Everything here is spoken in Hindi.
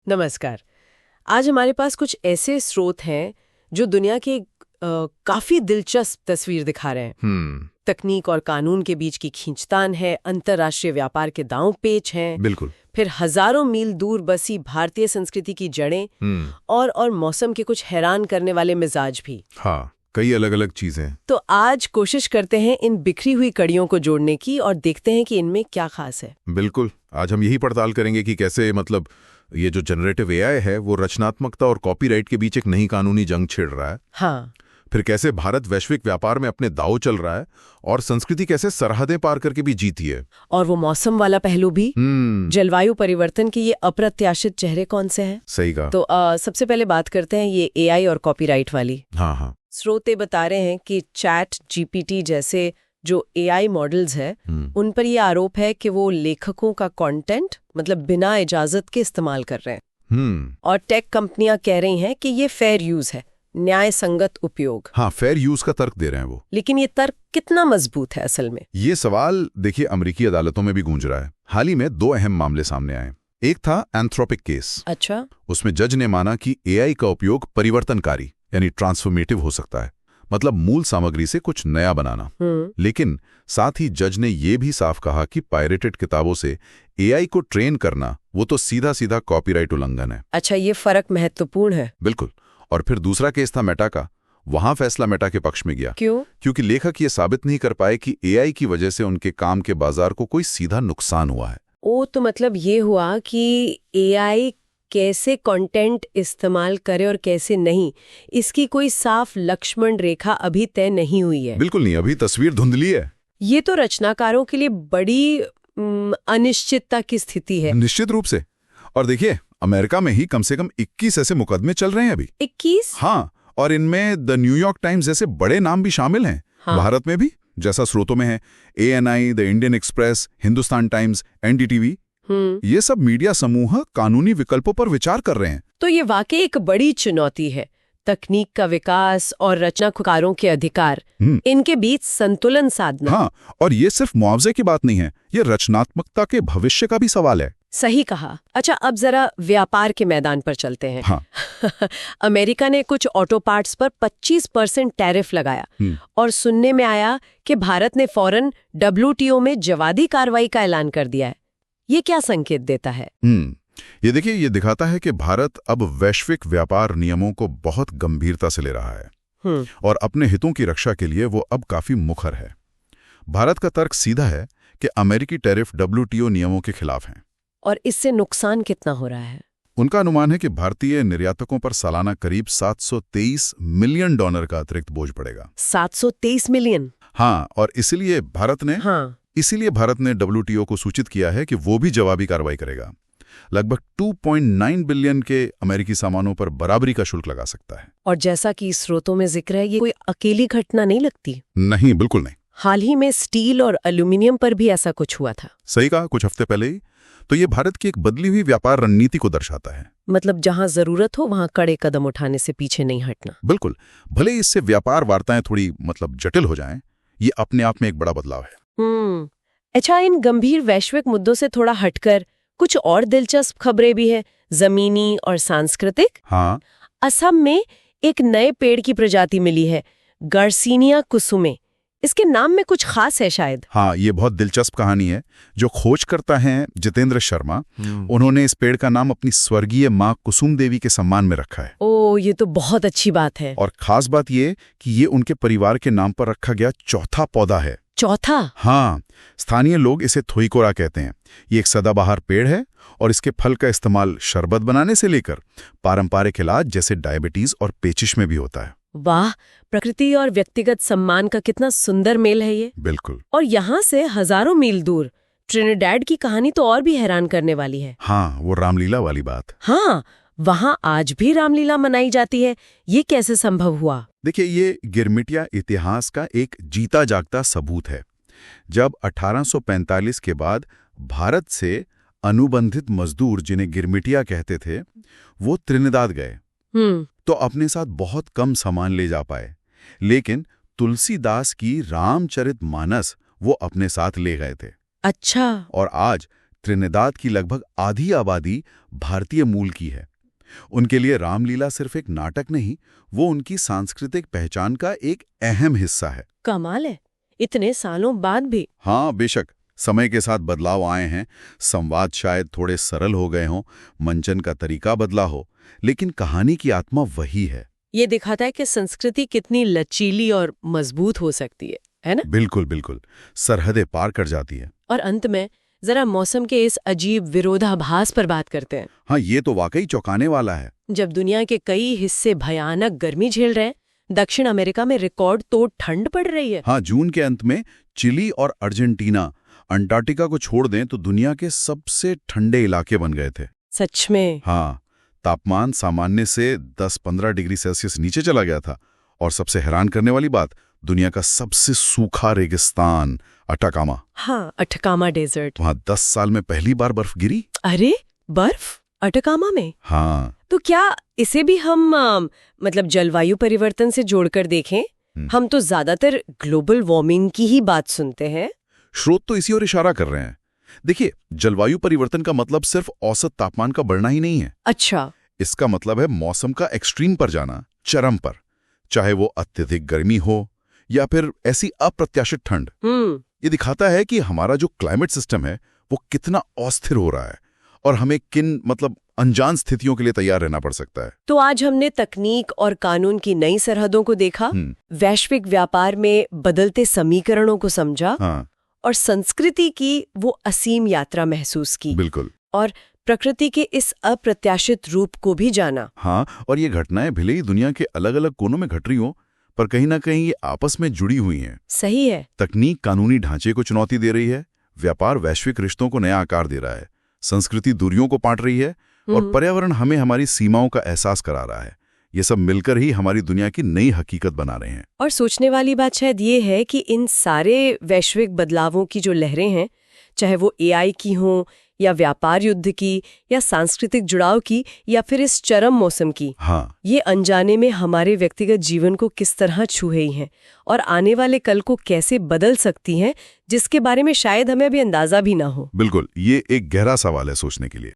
नमस्कार। आज हमारे पास कुछ ऐसे स्रोत हैं जो दुनिया की काफी दिलचस्प तस्वीर दिखा रहे हैं। तकनीक और कानून के बीच की खींचतान है, अंतर्राष्ट्रीय व्यापार के दांव पेच हैं, बिल्कुल। फिर हजारों मील दूर बसी भारतीय संस्कृति की जड़ें और मौसम के कुछ हैरान करने वाले मिजाज भी। हाँ, कई अलग अलग चीजें। तो आज कोशिश करते हैं इन बिखरी हुई कड़ियों को जोड़ने की और देखते हैं कि इनमें क्या खास है। बिल्कुल, आज हम यही पड़ताल करेंगे कि कैसे ये जो जनरेटिव एआई है वो रचनात्मकता और कॉपीराइट के बीच एक नई कानूनी जंग छेड़ रहा है। हाँ। फिर कैसे भारत वैश्विक व्यापार में अपने दांव चल रहा है और संस्कृति कैसे सरहदें पार करके भी जीती है। और वो मौसम वाला पहलू भी, जलवायु परिवर्तन के ये अप्रत्याशित चेहरे कौन से हैं। सही कहा। तो सबसे पहले बात करते हैं ये एआई और कॉपीराइट वाली। हाँ। स्रोते बता रहे हैं कि चैट जीपीटी जैसे जो एआई मॉडल्स है उन पर ये आरोप है कि वो लेखकों का कंटेंट मतलब बिना इजाजत के इस्तेमाल कर रहे हैं। और टेक कंपनियां कह रही हैं कि ये फेयर यूज है, न्याय संगत उपयोग। हाँ, फेयर यूज का तर्क दे रहे हैं वो। लेकिन ये तर्क कितना मजबूत है असल में? ये सवाल देखिए अमेरिकी अदालतों में भी गूंज रहा है। हाल ही में 2 अहम मामले सामने आए। एक था एंथ्रोपिक केस। अच्छा। उसमें जज ने माना कि एआई का उपयोग परिवर्तनकारी यानी ट्रांसफॉर्मेटिव हो सकता है, मतलब मूल सामग्री से कुछ नया बनाना। लेकिन साथ ही जज ने यह भी साफ कहा कि पायरेटेड किताबों से एआई को ट्रेन करना वो तो सीधा सीधा कॉपीराइट उल्लंघन है। अच्छा, ये फर्क महत्वपूर्ण है। बिल्कुल। और फिर दूसरा केस था मेटा का। वहां फैसला मेटा के पक्ष में गया। क्यों? क्योंकि लेखक ये साबित नहीं कर पाए कि एआई की वजह से उनके काम के बाजार को कोई सीधा नुकसान हुआ है। तो मतलब ये हुआ कि एआई कैसे कंटेंट इस्तेमाल करे और कैसे नहीं, इसकी कोई साफ लक्ष्मण रेखा अभी तय नहीं हुई है। बिल्कुल नहीं, अभी तस्वीर धुंधली है। ये तो रचनाकारों के लिए बड़ी अनिश्चितता की स्थिति है। निश्चित रूप से। और देखिए, अमेरिका में ही कम से कम 21 ऐसे मुकदमे चल रहे हैं अभी। 21? हाँ, और इनमें द न्यूयॉर्क टाइम्स जैसे बड़े नाम भी शामिल हैं। हाँ। भारत में भी, जैसा स्रोतों में है, ANI, the Indian express, Hindustan times, NDTV, ये सब मीडिया समूह कानूनी विकल्पों पर विचार कर रहे हैं। तो ये वाकई एक बड़ी चुनौती है। तकनीक का विकास और रचनाकारों के अधिकार, इनके बीच संतुलन साधना। हाँ, और ये सिर्फ मुआवजे की बात नहीं है, ये रचनात्मकता के भविष्य का भी सवाल है। सही कहा। अच्छा, अब जरा व्यापार के मैदान पर चलते हैं। हाँ। अमेरिका ने कुछ ऑटो पार्ट्स पर 25% टैरिफ लगाया और सुनने में आया कि भारत ने फौरन WTO में जवाबी कार्रवाई का ऐलान कर दिया है। ये क्या संकेत देता है? ये देखिए, ये दिखाता है कि भारत अब वैश्विक व्यापार नियमों को बहुत गंभीरता से ले रहा है और अपने हितों की रक्षा के लिए वो अब काफी मुखर है। भारत का तर्क सीधा है कि अमेरिकी टैरिफ WTO नियमों के खिलाफ हैं। और इससे नुकसान कितना हो रहा है? उनका अनुमान है कि भारतीय निर्यातकों पर सालाना करीब $723 मिलियन का अतिरिक्त बोझ पड़ेगा। 723 मिलियन? हाँ, और इसीलिए भारत ने WTO को सूचित किया है कि वो भी जवाबी कार्रवाई करेगा। लगभग 2.9 बिलियन के अमेरिकी सामानों पर बराबरी का शुल्क लगा सकता है। और जैसा कि स्रोतों में जिक्र है, ये कोई अकेली घटना नहीं लगती। नहीं, बिल्कुल नहीं। हाल ही में स्टील और एल्यूमिनियम पर भी ऐसा कुछ हुआ था। सही कहा, कुछ हफ्ते पहले ही। तो ये भारत की एक बदली हुई व्यापार रणनीति को दर्शाता है। मतलब जहां जरूरत हो वहां कड़े कदम उठाने से पीछे नहीं हटना। बिल्कुल। भले इससे व्यापार वार्ताएं थोड़ी जटिल हो जाएं, ये अपने आप में एक बड़ा बदलाव है। अच्छा, इन गंभीर वैश्विक मुद्दों से थोड़ा हटकर कुछ और दिलचस्प खबरें भी हैं, जमीनी और सांस्कृतिक। हाँ। असम में एक नए पेड़ की प्रजाति मिली है, गार्सिनिया कुसुमे। इसके नाम में कुछ खास है शायद। हाँ, ये बहुत दिलचस्प कहानी है। जो खोज करता है जितेंद्र शर्मा, उन्होंने इस पेड़ का नाम अपनी स्वर्गीय माँ कुसुम देवी के सम्मान में रखा है। ये तो बहुत अच्छी बात है। और खास बात ये कि ये उनके परिवार के नाम पर रखा गया चौथा पौधा है। चौथा? हाँ, स्थानीय लोग इसे थोईकोरा कहते हैं। ये एक सदाबहार पेड़ है और इसके फल का इस्तेमाल शरबत बनाने से लेकर पारंपरिक इलाज जैसे डायबिटीज और पेचिश में भी होता है। वाह, प्रकृति और व्यक्तिगत सम्मान का कितना सुंदर मेल है ये। बिल्कुल। और यहाँ से हजारों मील दूर ट्रिनिडाड की कहानी तो और भी हैरान करने वाली है। हाँ, वो रामलीला वाली बात। हाँ, वहाँ आज भी रामलीला मनाई जाती है। ये कैसे संभव हुआ? देखिए, ये गिरमिटिया इतिहास का एक जीता जागता सबूत है। जब 1845 के बाद भारत से अनुबंधित मजदूर, जिन्हें गिरमिटिया कहते थे, वो त्रिनिदाद गए तो अपने साथ बहुत कम सामान ले जा पाए। लेकिन तुलसीदास की रामचरितमानस वो अपने साथ ले गए थे। अच्छा। और आज त्रिनिदाद की लगभग आधी आबादी भारतीय मूल की है। उनके लिए रामलीला सिर्फ एक नाटक नहीं, वो उनकी सांस्कृतिक पहचान का एक अहम हिस्सा है। कमाल है, इतने सालों बाद भी। हाँ, बेशक समय के साथ बदलाव आए हैं, संवाद शायद थोड़े सरल हो गए हों, मंचन का तरीका बदला हो, लेकिन कहानी की आत्मा वही है। ये दिखाता है कि संस्कृति कितनी लचीली और मजबूत हो सकती है ना? बिल्कुल बिल्कुल, सरहदें पार कर जाती है। और अंत में जरा मौसम के इस अजीब विरोधाभास पर बात करते हैं। हाँ, ये तो वाकई चौंकाने वाला है। जब दुनिया के कई हिस्से भयानक गर्मी झेल रहे हैं, दक्षिण अमेरिका में रिकॉर्ड तोड़ ठंड पड़ रही है। हाँ, जून के अंत में चिली और अर्जेंटीना, अंटार्कटिका को छोड़ दें तो दुनिया के सबसे ठंडे इलाके बन गए थे। सच में? हाँ, तापमान सामान्य से 10-15 डिग्री सेल्सियस नीचे चला गया था। और सबसे हैरान करने वाली बात, दुनिया का सबसे सूखा रेगिस्तान अटाकामा। हाँ, अटकामा डेजर्ट। वहाँ 10 साल में पहली बार बर्फ गिरी। अरे, बर्फ अटकामा में? हाँ। तो क्या इसे भी हम मतलब जलवायु परिवर्तन से जोड़कर देखें? हम तो ज्यादातर ग्लोबल वार्मिंग की ही बात सुनते हैं। स्रोत तो इसी ओर इशारा कर रहे हैं। देखिए, जलवायु परिवर्तन का मतलब सिर्फ औसत तापमान का बढ़ना ही नहीं है। अच्छा। इसका मतलब है मौसम का एक्सट्रीम पर जाना, चरम पर, चाहे वो अत्यधिक गर्मी हो या फिर ऐसी अप्रत्याशित ठंड। ये दिखाता है कि हमारा जो क्लाइमेट सिस्टम है वो कितना अस्थिर हो रहा है और हमें किन अनजान स्थितियों के लिए तैयार रहना पड़ सकता है। तो आज हमने तकनीक और कानून की नई सरहदों को देखा, वैश्विक व्यापार में बदलते समीकरणों को समझा, हाँ। और संस्कृति की वो असीम यात्रा महसूस की। बिल्कुल। और प्रकृति के इस अप्रत्याशित रूप को भी जाना। हाँ, और ये घटनाएं भले ही दुनिया के अलग अलग कोनों में घट रही हो, पर कहीं ना कहीं ये आपस में जुड़ी हुई हैं। सही है। तकनीक कानूनी ढांचे को चुनौती दे रही है, व्यापार वैश्विक रिश्तों को नया आकार दे रहा है, संस्कृति दूरियों को पाट रही है, और पर्यावरण हमें हमारी सीमाओं का एहसास करा रहा है। ये सब मिलकर ही हमारी दुनिया की नई हकीकत बना रहे हैं। और सोचने वाली बात शायद ये है कि इन सारे वैश्विक बदलावों की जो लहरें हैं, चाहे वो एआई की हों या व्यापार युद्ध की या सांस्कृतिक जुड़ाव की या फिर इस चरम मौसम की, हाँ, ये अनजाने में हमारे व्यक्तिगत जीवन को किस तरह छू रही हैं और आने वाले कल को कैसे बदल सकती हैं, जिसके बारे में शायद हमें अभी अंदाजा भी ना हो। बिल्कुल, ये एक गहरा सवाल है सोचने के लिए।